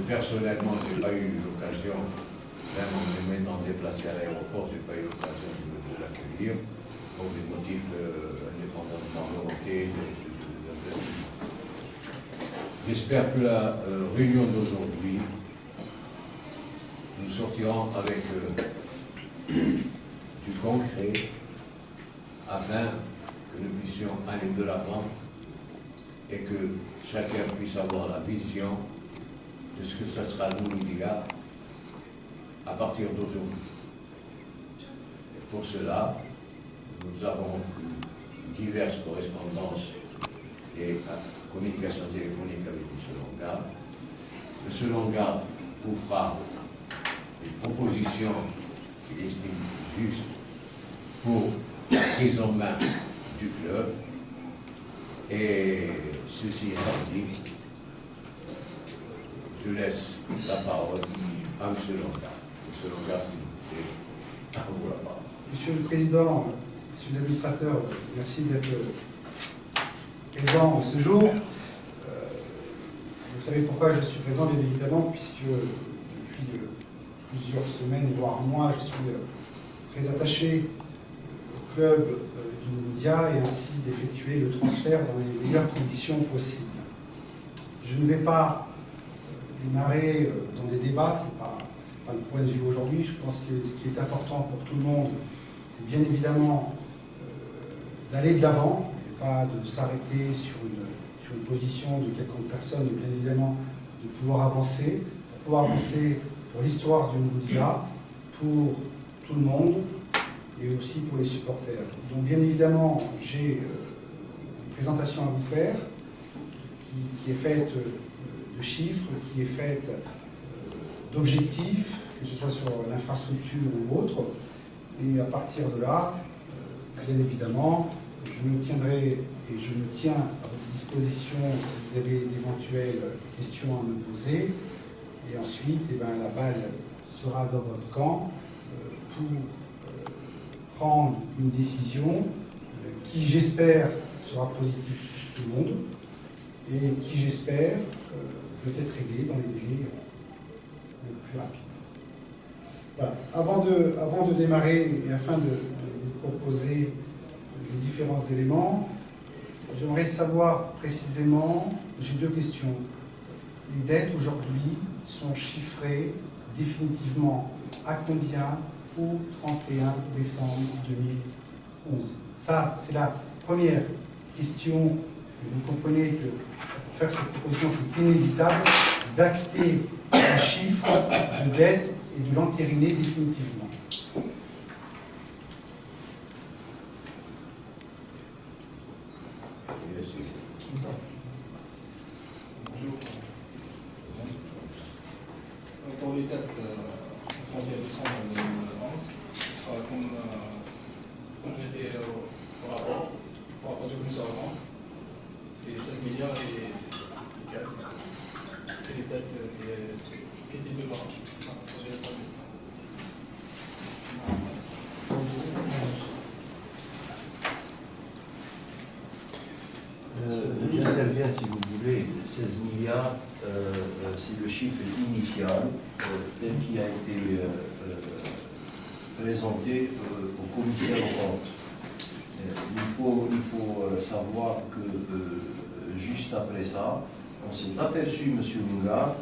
personnellement, je n'ai pas eu l'occasion, même en me m'étant déplacé à l'aéroport, je n'ai pas eu l'occasion de l'accueillir, pour des motifs indépendamment de volonté. J'espère que la réunion d'aujourd'hui, nous sortirons avec du concret afin que nous puissions aller de l'avant et que chacun puisse avoir la vision de ce que ce sera l'Oumidia à partir d'aujourd'hui. Pour cela, nous avons diverses correspondances et communications téléphoniques avec M. Longa. M. Longa vous fera des propositions qu'il estime justes pour la prise en main du club. Et ceci étant dit, je laisse la parole à M. Longa. M. Longa, s'il vous plaît, à vous la parole. Monsieur le Président, Monsieur l'administrateur, merci d'être présent ce jour. Vous savez pourquoi je suis présent, bien évidemment, puisque depuis plusieurs semaines, voire mois, je suis très attaché au club du Moudia et ainsi d'effectuer le transfert dans les meilleures conditions possibles. Je ne vais pas démarrer dans des débats, ce n'est pas le point de vue aujourd'hui. Je pense que ce qui est important pour tout le monde, c'est bien évidemment d'aller de l'avant, et pas de s'arrêter sur une position de quelconque personne, mais bien évidemment de pouvoir avancer pour l'histoire du Moudia, pour tout le monde, et aussi pour les supporters. Donc bien évidemment, j'ai une présentation à vous faire, qui est faite de chiffres, qui est faite d'objectifs, que ce soit sur l'infrastructure ou autre, et à partir de là, bien évidemment, je me tiendrai et je me tiens à votre disposition si vous avez d'éventuelles questions à me poser. Et ensuite, la balle sera dans votre camp pour prendre une décision qui, j'espère, sera positive pour tout le monde et qui, j'espère, peut être réglée dans les délais les plus rapides. Voilà. Avant de démarrer et afin de vous proposer les différents éléments, j'aimerais savoir précisément, j'ai deux questions. Les dettes aujourd'hui sont chiffrées définitivement à combien au 31 décembre 2011? Ça, c'est la première question. Vous comprenez que pour faire cette proposition, c'est inévitable d'acter un chiffre de dette et de l'entériner définitivement. Bonjour. Pour les dates, 31 décembre 2011, ce sera comme j'étais au rapport du commissaire avant, c'est 16 milliards et 4. C'est les dates qui étaient devant. J'interviens si vous voulez. 16 milliards, c'est le chiffre initial tel qui a été présenté au commissaire aux comptes. Il faut savoir que juste après ça, on s'est aperçu, M. Lunga,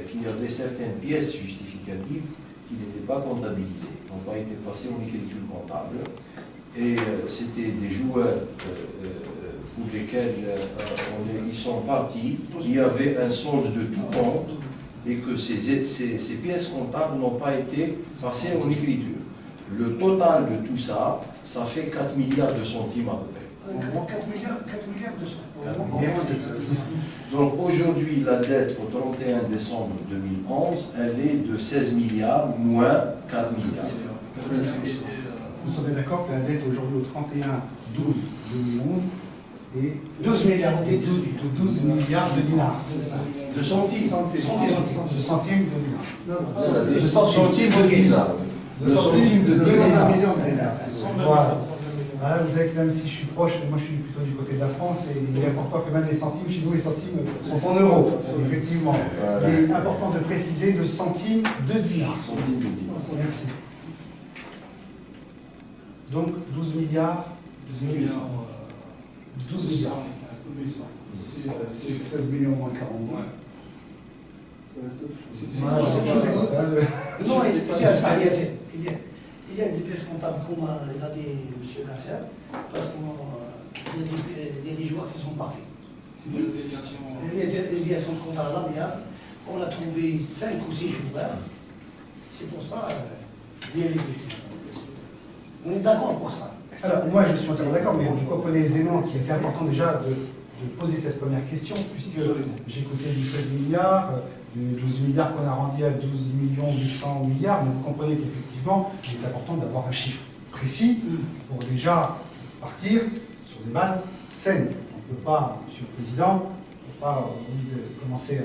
qu'il y avait certaines pièces justificatives qui n'étaient pas comptabilisées, n'ont pas été passées en écriture comptable. Et c'était des joueurs pour lesquels ils sont partis. Il y avait un solde de tout compte et que ces pièces comptables n'ont pas été passées en écriture. Le total de tout ça, ça fait 4 milliards de centimes à peu près. 4 milliards de centimes. Donc aujourd'hui, la dette au 31 décembre 2011, elle est de 16 milliards moins 4 milliards. Vous serez d'accord que la dette aujourd'hui au 31/12/2011 est 12 milliards. de 12 milliards de dinars. De centimes. De centimes de dinars. Non, De centimes de dinars. De centimes de dinars. millions de dinars. Voilà. Ah, vous savez que même si je suis proche, moi je suis plutôt du côté de la France, et il est important que même les centimes, chez nous les centimes sont en euros, effectivement. Voilà. Il est important de préciser de centimes de dinars. Centimes de dinars. Merci. Donc 12 milliards, 12 millions. 12 milliards. 1100. C'est 16 millions moins 40. Ouais. Voilà, c'est bon, hein, Non, il y a des pièces comptables, comme il a dit M. Gasser, parce qu'il y a des joueurs qui sont partis. C'est des déviations. Les déviations comptables là, bien, on a trouvé 5 ou 6 joueurs. C'est pour ça, bien les petits. On est d'accord pour ça. Alors, moi je suis entièrement d'accord, mais vous comprenez aisément qu'il était important déjà de poser cette première question, puisque j'ai écouté du 16 milliards, du 12 milliards qu'on a rendu à 12 800 milliards, mais vous comprenez qu'effectivement, il est important d'avoir un chiffre précis pour déjà partir sur des bases saines. On ne peut pas, Monsieur le Président, on ne peut pas commencer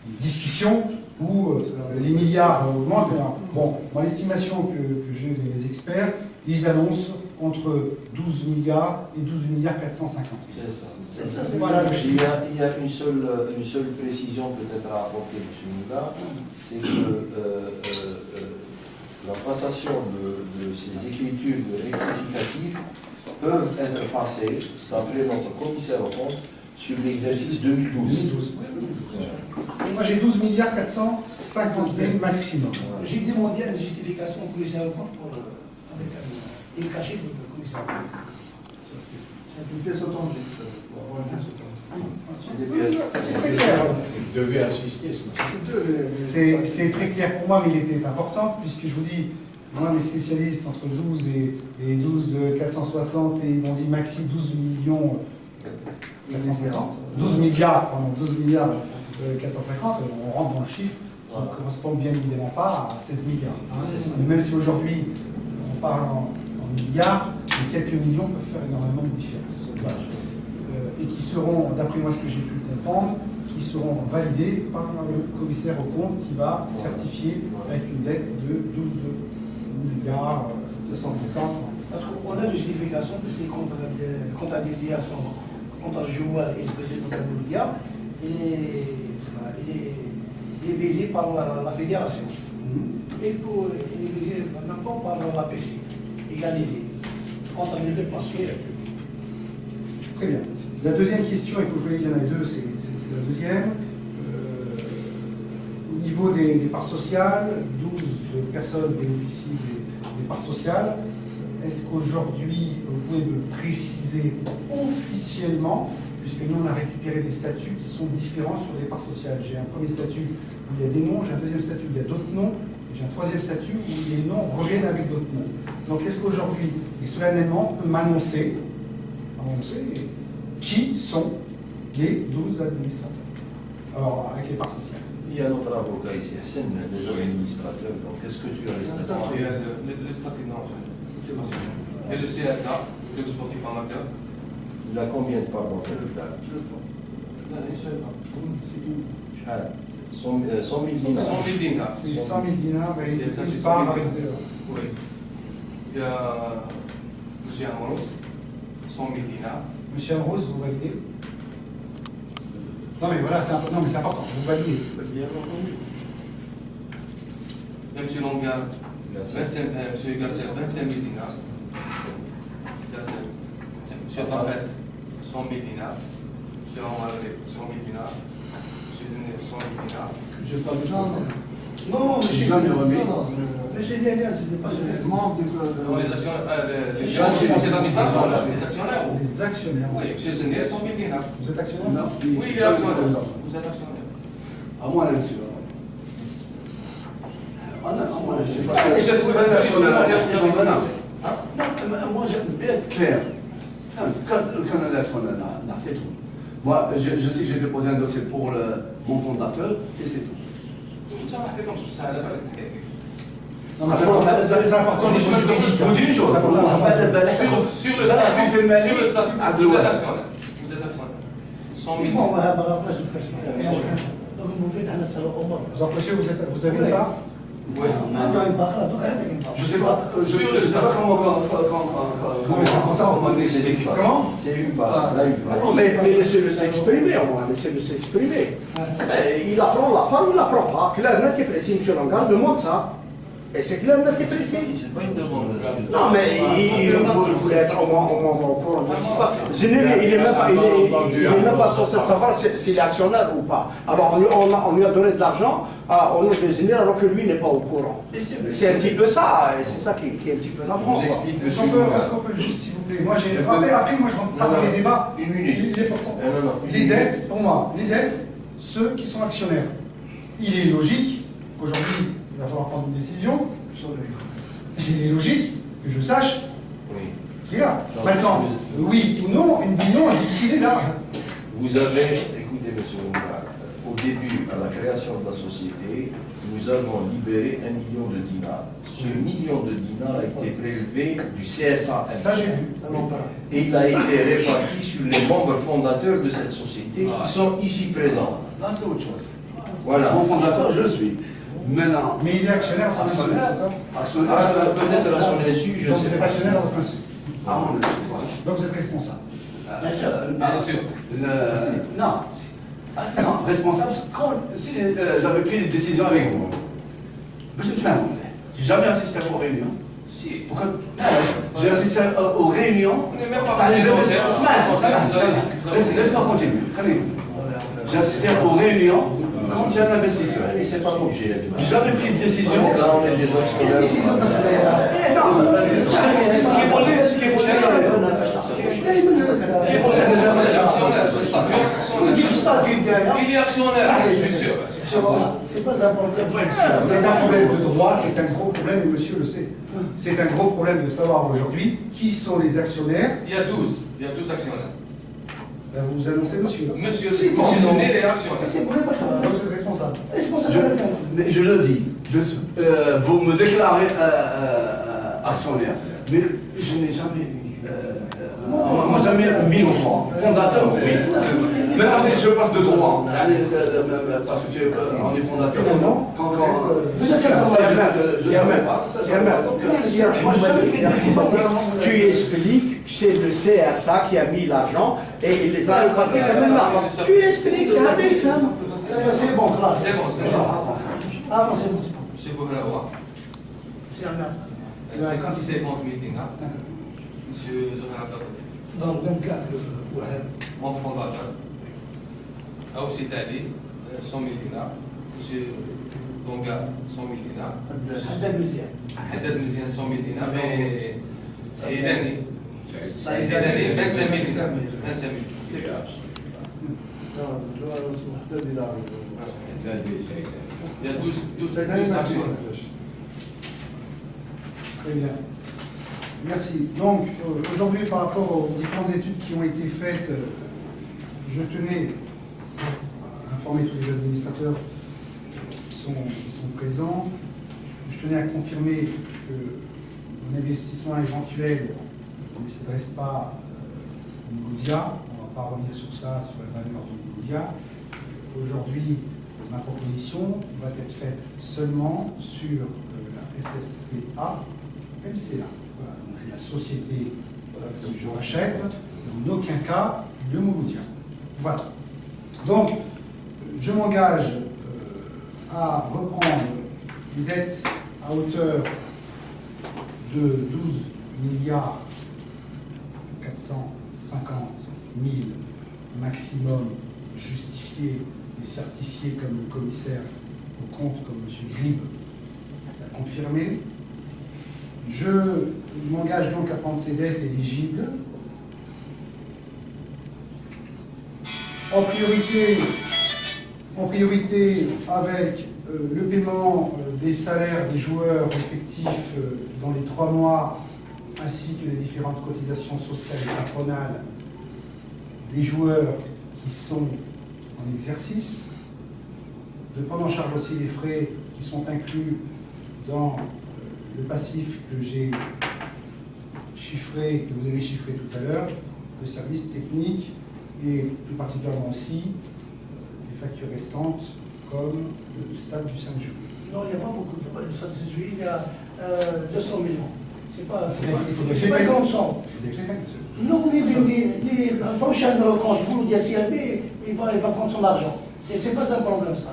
une discussion où les milliards augmentent. Bon, moi l'estimation que j'ai des experts, ils annoncent entre 12 milliards et 12 milliards 450. C'est ça. C'est ça, Voilà le Il y a une seule précision peut-être à apporter, M. Mouga, c'est que la passation de ces écritures rectificatives peuvent être passées, d'après notre commissaire au compte, sur l'exercice 2012. Moi j'ai 12 milliards 450 000 maximum. J'ai demandé une justification au commissaire au compte avec une cachette du commissaire au compte. C'est une pièce authentique, ça, pour avoir une pièce authentique. C'est très clair. Vous devez assister ce matin. C'est très clair pour moi, mais il était important, puisque je vous dis, moi mes spécialistes entre 12 et 12 460, et ils m'ont dit maxi 12 millions 450, 12 milliards, pardon, 12 milliards 450, on rentre dans le chiffre qui ne correspond bien évidemment pas à 16 milliards. Hein. Mais même si aujourd'hui on parle en milliards, quelques millions peuvent faire énormément de différence. Et qui seront, d'après moi ce que j'ai pu comprendre, qui seront validés par le commissaire au compte qui va certifier avec une dette de 12 milliards 250. Parce qu'on a une justification, puisque les comptabilisations contre le joueur et le président de l'Oudia, il est visé par la fédération. Et il est visé maintenant par l'APC, égalisé entre les deux parties. Très bien. La deuxième question, et que je voyais qu'il y en a deux, c'est la deuxième. Au niveau des parts sociales, 12 personnes bénéficient des parts sociales. Est-ce qu'aujourd'hui, vous pouvez me préciser officiellement, puisque nous on a récupéré des statuts qui sont différents sur les parts sociales. J'ai un premier statut où il y a des noms, j'ai un deuxième statut où il y a d'autres noms, et j'ai un troisième statut où les noms reviennent avec d'autres noms. Donc est-ce qu'aujourd'hui, et solennellement, on peut m'annoncer qui sont les 12 administrateurs, alors avec les parts sociales? Il y a notre avocat ici, Hassan, les administrateurs. Donc, est-ce que tu as les statuts? Il y a le statut, non, et le CSA, Club Sportif Amateur. Il a combien de parts dans le capital? Une seule. Ah, 100 000 dinars. 100 000 dinars. C'est 100 000 dinars et C'est ça, c'est une 100 part 000 avec dinars. Oui. Il y a M. Amros, 100 000 dinars. Monsieur Amros, vous validez? Non mais voilà, c'est important, vous validez. Il y a M. Longar, M. Gasser, 25 000 dinars. M. Tafet, 100 000 dinars. M. Amaralé, 100 000 dinars. M. Zener, 100 000 dinars. Je parle de non, mais chez les Aliens, c'était pas seulement Non, les actionnaires, les conseils d'administration, les actionnaires. Les actionnaires. Oui, M. Zener, 100 000 dinars. Vous êtes actionnaire? Oui, il est actionnaire. Vous êtes actionnaire. À moi là-dessus. moi j'aime bien être Clair. Moi, je sais que j'ai déposé un dossier pour mon fondateur et c'est tout. Non, mais c'est important les choses juridiques. Je vous dis une chose. Sur le statut, vous êtes actionnaire. Vous êtes actionnaire. 100 000 C'est bon, à la place du président. Donc vous faites un salaire au moins. Donc monsieur, vous avez une part? Oui. Je sais pas, je sais pas comment on explique. Comment? C'est une part, là, une part. Non, mais laissez-le s'exprimer, au moins, laissez-le s'exprimer. Il apprend la parole, il l'apprend pas. Claire, net et précis, M. Langard demande ça. Et c'est clair, net et précis. C'est pas une demande. Non, mais vous voulez être au moins au courant. Zinel, il n'est même pas censé savoir s'il est actionnaire ou pas. Alors, on lui a donné de l'argent au nom de Zinel alors que lui n'est pas au courant. C'est un petit peu ça, et c'est ça qui est un petit peu navrant. Je vous explique, Est-ce monsieur. qu'on peut juste, s'il vous plaît, moi j'ai après moi je rentre pas dans les débats. Une minute. Il est important. Non. Les dettes, pour moi, les dettes, ceux qui sont actionnaires. Il est logique qu'aujourd'hui, il va falloir prendre une décision. Il est logique que je sache Oui. qui est là. Non, Maintenant, oui ou non, il me dit non, je dis qui les a. Vous avez, écoutez, monsieur Oumar, au début, à la création de la société, nous avons libéré 1 million de dinars. Ce million de dinars a été prélevé du CSA. Ça, j'ai vu. Et il a été réparti sur les membres fondateurs de cette société qui sont ici présents. Là, c'est autre chose. Voilà. Mon fondateur, je le suis. Maintenant, Mais il est actionnaire sur actionnaire, c'est ça? actionnaire, Peut-être à son insu, je Donc ne vous sais êtes pas. actionnaire dans votre insu. à mon avis, Donc vous êtes responsable. Bien sûr. Non, responsable, quand si j'avais pris des décisions avec vous, je ne fais un moment. J'ai jamais assisté aux réunions. Si, pourquoi j'ai assisté aux réunions. On n'est même pas Laisse-moi continuer. J'ai assisté aux réunions quand il y a un investisseur. Mais c'est pas l'objet. J'ai jamais pris de décision. Là, on est des actionnaires. Il est actionnaire, je suis sûr. C'est pas un problème. C'est un problème de droit, c'est un gros problème et monsieur le sait. C'est un gros problème de savoir aujourd'hui qui sont les actionnaires. Il y a 12 actionnaires. Ben, vous annoncez monsieur. Monsieur Si, Zounet est actionnaire. C'est vrai, Donc vous êtes responsable. Mais je le dis, vous me déclarez actionnaire, mais je n'ai jamais moi jamais mis au droit. Fondateur, oui. Maintenant, je passe de droit, parce que on est fondateur. Vous êtes je ne sais pas. Moi, j'ai jamais pris de décision. Tu expliques que c'est le CSA qui a mis l'argent et il les a répartis la même argent. Tu expliques, il y a des femmes. C'est bon, là. C'est bon, c'est bon. Ah non, c'est bon. Monsieur Bouhraoua, C'est un merde. c'est 50 000 dinars. Monsieur Zohran Abdel, Dans le même cas que Wahab. membre fondateur. Aussi Tali, 100 000 dinars. Monsieur Donga, 100 000 dinars. Haddad Mizien. Haddad Mizien, 100 000 dinars. Mais c'est l'année. Ça C'est l'année, 25 000 dinars. 25 000. C'est grave. Il y a 12 actionnaires. Très bien. Merci. Donc, aujourd'hui, par rapport aux différentes études qui ont été faites, je tenais à informer tous les administrateurs qui sont présents. Je tenais à confirmer que mon investissement éventuel ne s'adresse pas au Mouloudia. On ne va pas revenir sur ça, sur la valeur du Mouloudia. Aujourd'hui, ma proposition va être faite seulement sur la SSPA MCA. Voilà, donc c'est la société que je rachète, en aucun cas le Mouloudia. Voilà. Donc, je m'engage à reprendre les dettes à hauteur de 12 milliards 450 000 maximum justifiés et certifiés comme le commissaire au compte, comme M. Grib l'a confirmé. Je m'engage donc à prendre ces dettes éligibles. En priorité avec le paiement des salaires des joueurs effectifs dans les 3 mois, ainsi que les différentes cotisations sociales et patronales des joueurs qui sont en exercice, de prendre en charge aussi les frais qui sont inclus dans le passif que j'ai chiffré, que vous avez chiffré tout à l'heure, le service technique et plus particulièrement aussi les factures restantes comme le stade du 5 juillet. Non, il n'y a pas beaucoup de ça se suit, il y a 200 millions. C'est pas une grande somme. Non, mais la prochaine rencontre, vous, le CLB, il va prendre son argent. C'est pas un problème, ça.